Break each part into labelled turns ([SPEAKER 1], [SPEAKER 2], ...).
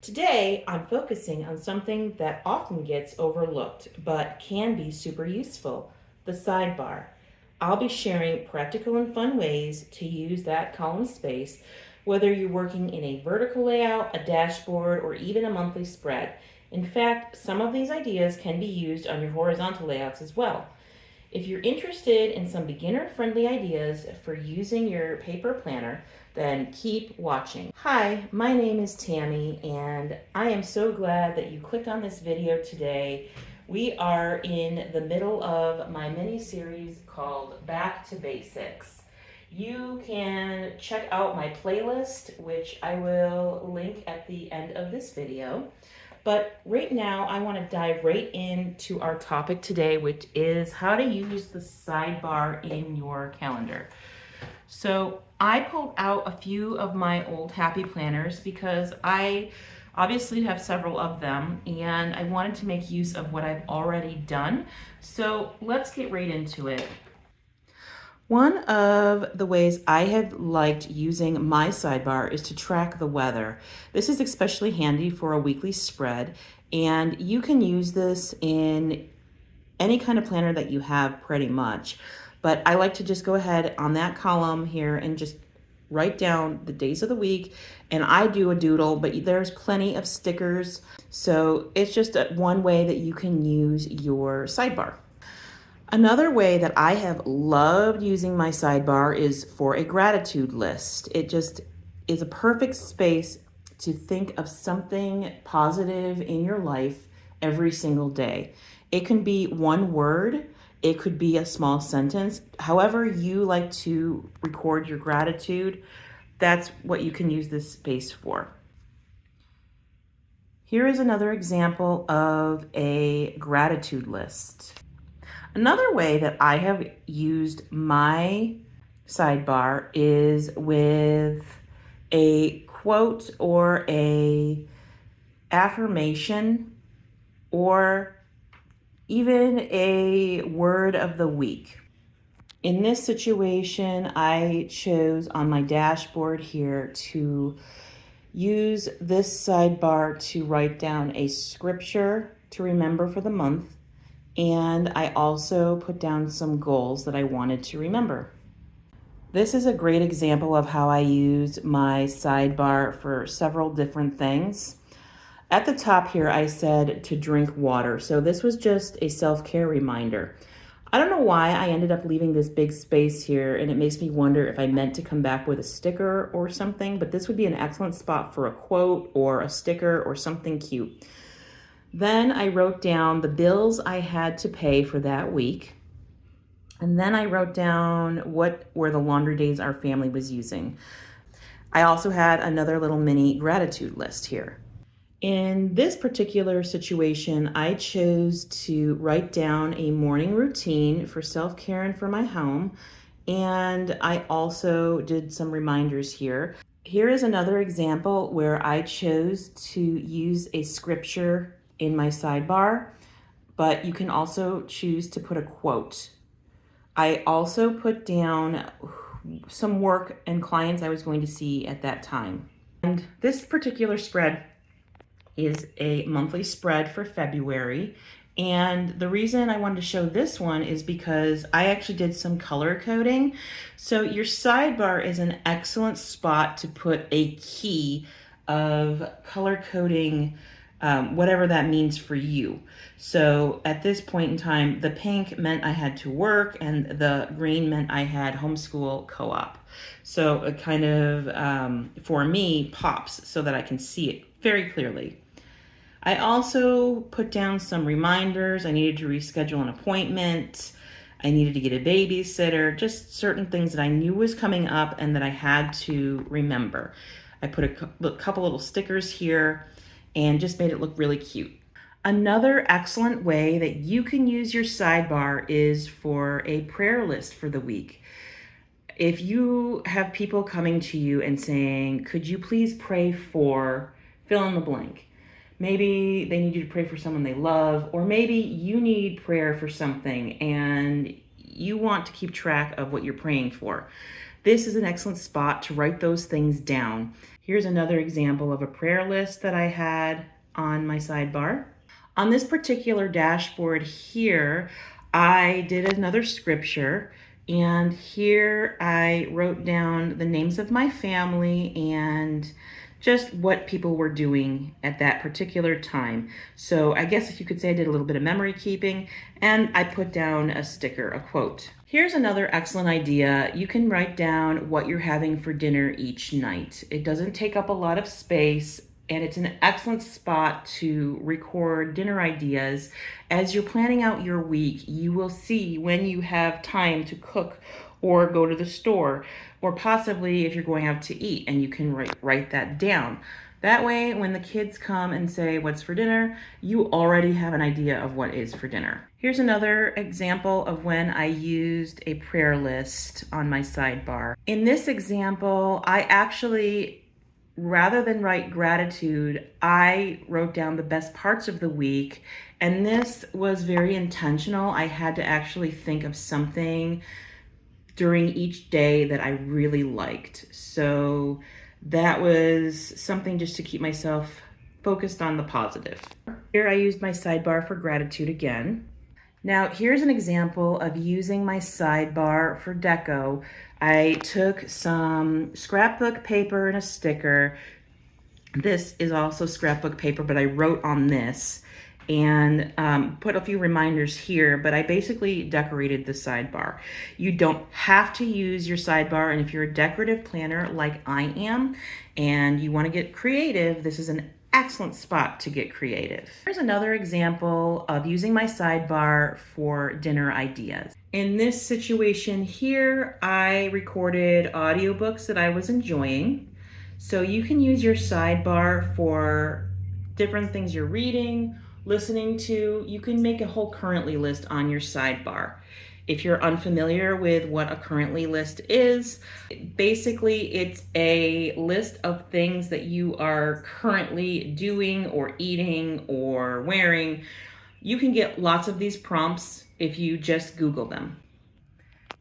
[SPEAKER 1] Today, I'm focusing on something that often gets overlooked but can be super useful, the sidebar. I'll be sharing practical and fun ways to use that column space, whether you're working in a vertical layout, a dashboard, or even a monthly spread. In fact, some of these ideas can be used on your horizontal layouts as well. If you're interested in some beginner-friendly ideas for using your paper planner, then keep watching. Hi, my name is Tammy, and I am so glad that you clicked on this video today. We are in the middle of my mini-series called Back to Basics. You can check out my playlist, which I will link at the end of this video. But right now, I want to dive right into our topic today, which is how to use the sidebar in your calendar. So I pulled out a few of my old happy planners because I obviously have several of them and I wanted to make use of what I've already done. So let's get right into it. One of the ways I have liked using my sidebar is to track the weather. This is especially handy for a weekly spread, and you can use this in any kind of planner that you have pretty much. But I like to just go ahead on that column here and just write down the days of the week, and I do a doodle, but there's plenty of stickers. So it's just one way that you can use your sidebar. Another way that I have loved using my sidebar is for a gratitude list. It just is a perfect space to think of something positive in your life every single day. It can be one word, it could be a small sentence. However you like to record your gratitude, that's what you can use this space for. Here is another example of a gratitude list. Another way that I have used my sidebar is with a quote or a affirmation or even a word of the week. In this situation, I chose on my dashboard here to use this sidebar to write down a scripture to remember for the month. And I also put down some goals that I wanted to remember. This is a great example of how I use my sidebar for several different things. At the top here, I said to drink water. So this was just a self-care reminder. I don't know why I ended up leaving this big space here, and it makes me wonder if I meant to come back with a sticker or something, but this would be an excellent spot for a quote or a sticker or something cute. Then I wrote down the bills I had to pay for that week. And then I wrote down what were the laundry days our family was using. I also had another little mini gratitude list here. In this particular situation, I chose to write down a morning routine for self-care and for my home. And I also did some reminders here. Here is another example where I chose to use a scripture in my sidebar, but you can also choose to put a quote. I also put down some work and clients I was going to see at that time. And this particular spread is a monthly spread for February. And the reason I wanted to show this one is because I actually did some color coding. So your sidebar is an excellent spot to put a key of color coding, whatever that means for you. So at this point in time, the pink meant I had to work and the green meant I had homeschool co-op. So it kind of, for me, pops so that I can see it very clearly. I also put down some reminders. I needed to reschedule an appointment. I needed to get a babysitter, just certain things that I knew was coming up and that I had to remember. I put a couple little stickers here and just made it look really cute. Another excellent way that you can use your sidebar is for a prayer list for the week. If you have people coming to you and saying, could you please pray for fill in the blank? Maybe they need you to pray for someone they love, or maybe you need prayer for something and you want to keep track of what you're praying for. this is an excellent spot to write those things down. Here's another example of a prayer list that I had on my sidebar. On this particular dashboard here, I did another scripture, and here I wrote down the names of my family and just what people were doing at that particular time. So I guess if you could say I did a little bit of memory keeping, and I put down a sticker, a quote. Here's another excellent idea. You can write down what you're having for dinner each night. It doesn't take up a lot of space, and it's an excellent spot to record dinner ideas. As you're planning out your week, you will see when you have time to cook or go to the store, or possibly if you're going out to eat, and you can write that down. That way, when the kids come and say, "What's for dinner?" you already have an idea of what is for dinner. Here's another example of when I used a prayer list on my sidebar. In this example, I actually, rather than write gratitude, I wrote down the best parts of the week, and this was very intentional. I had to actually think of something during each day that I really liked. So that was something just to keep myself focused on the positive. Here I used my sidebar for gratitude again. Now here's an example of using my sidebar for deco. I took some scrapbook paper and a sticker. This is also scrapbook paper, but I wrote on this and put a few reminders here, but I basically decorated the sidebar. You don't have to use your sidebar, and if you're a decorative planner like I am and you want to get creative, this is an excellent spot to get creative. Here's another example of using my sidebar for dinner ideas. In this situation here, I recorded audiobooks that I was enjoying. So you can use your sidebar for different things you're reading, listening to. You can make a whole currently list on your sidebar. If you're unfamiliar with what a currently list is, basically it's a list of things that you are currently doing or eating or wearing. You can get lots of these prompts if you just Google them.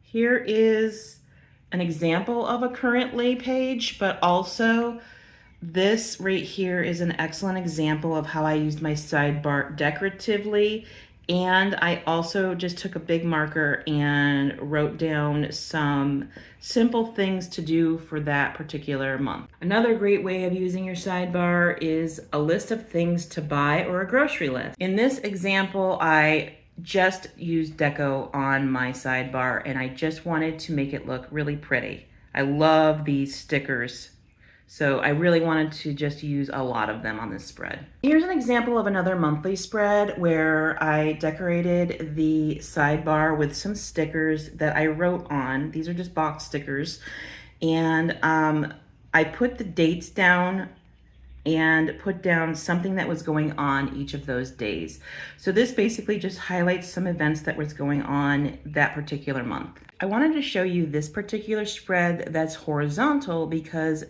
[SPEAKER 1] Here is an example of a currently page, but also this right here is an excellent example of how I used my sidebar decoratively. And I also just took a big marker and wrote down some simple things to do for that particular month. Another great way of using your sidebar is a list of things to buy or a grocery list. In this example, I just used deco on my sidebar, and I just wanted to make it look really pretty. I love these stickers, so I really wanted to just use a lot of them on this spread. Here's an example of another monthly spread where I decorated the sidebar with some stickers that I wrote on. These are just box stickers, and I put the dates down and put down something that was going on each of those days. So this basically just highlights some events that was going on that particular month. I wanted to show you this particular spread that's horizontal because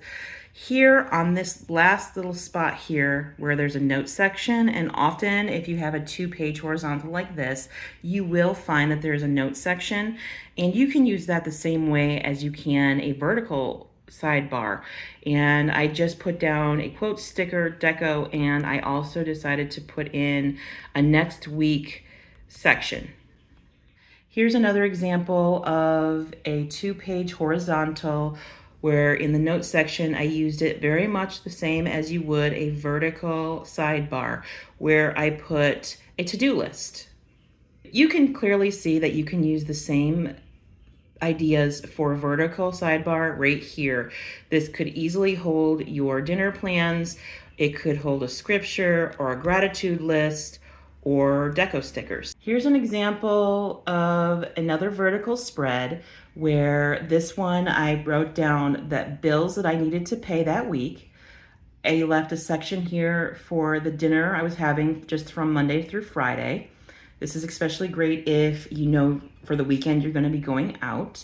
[SPEAKER 1] here on this last little spot here where there's a note section, and often if you have a 2-page horizontal like this, you will find that there's a note section, and you can use that the same way as you can a vertical sidebar. And I just put down a quote sticker deco, and I also decided to put in a next week section. Here's another example of a 2-page horizontal where in the notes section I used it very much the same as you would a vertical sidebar, where I put a to-do list. You can clearly see that you can use the same ideas for a vertical sidebar right here. This could easily hold your dinner plans. It could hold a scripture or a gratitude list or deco stickers. Here's an example of another vertical spread where this one I wrote down the bills that I needed to pay that week. I left a section here for the dinner I was having just from Monday through Friday. This is especially great if you know for the weekend you're going to be going out.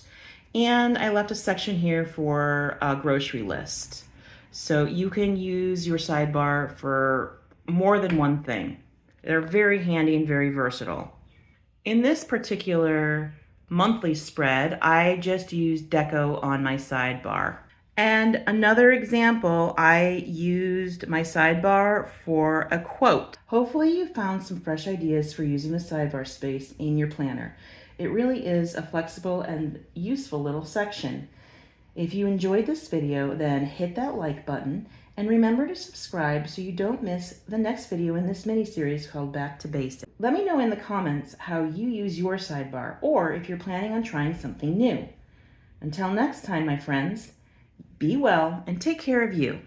[SPEAKER 1] And I left a section here for a grocery list. So you can use your sidebar for more than one thing. They're very handy and very versatile. In this particular monthly spread, I just used deco on my sidebar. And another example, I used my sidebar for a quote. Hopefully you found some fresh ideas for using the sidebar space in your planner. It really is a flexible and useful little section. If you enjoyed this video, then hit that like button and remember to subscribe so you don't miss the next video in this mini-series called Back to Basics. Let me know in the comments how you use your sidebar or if you're planning on trying something new. Until next time, my friends, be well and take care of you.